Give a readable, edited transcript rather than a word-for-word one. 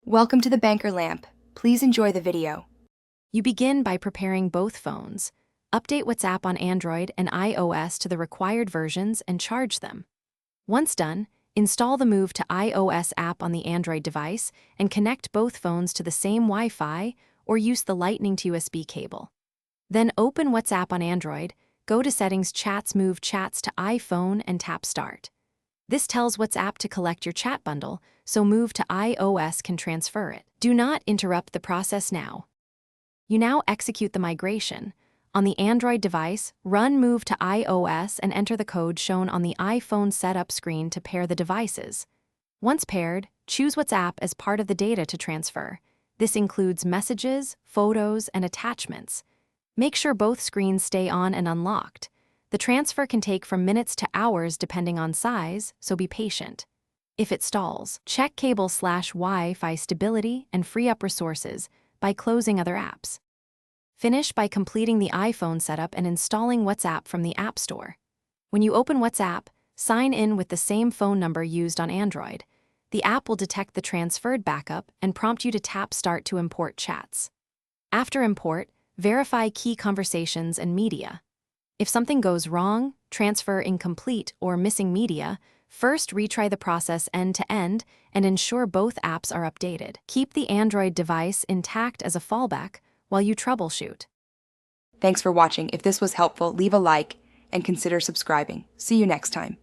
Welcome to the Banker Lamp. Please enjoy the video. You begin by preparing both phones. Update WhatsApp on Android and iOS to the required versions and charge them. Once done, install the Move to iOS app on the Android device and connect both phones to the same Wi-Fi or use the Lightning to USB cable. Then open WhatsApp on Android, go to Settings, Chats, move Chats to iPhone and tap Start. This tells WhatsApp to collect your chat bundle, so Move to iOS can transfer it. Do not interrupt the process now. You now execute the migration. On the Android device, run Move to iOS and enter the code shown on the iPhone setup screen to pair the devices. Once paired, choose WhatsApp as part of the data to transfer. This includes messages, photos, and attachments. Make sure both screens stay on and unlocked. The transfer can take from minutes to hours depending on size, so be patient. If it stalls, check cable/Wi-Fi stability and free up resources by closing other apps. Finish by completing the iPhone setup and installing WhatsApp from the App Store. When you open WhatsApp, sign in with the same phone number used on Android. The app will detect the transferred backup and prompt you to tap Start to import chats. After import, verify key conversations and media. If something goes wrong, transfer incomplete, or missing media, first retry the process end-to-end and ensure both apps are updated. Keep the Android device intact as a fallback while you troubleshoot. Thanks for watching. If this was helpful, leave a like and consider subscribing. See you next time.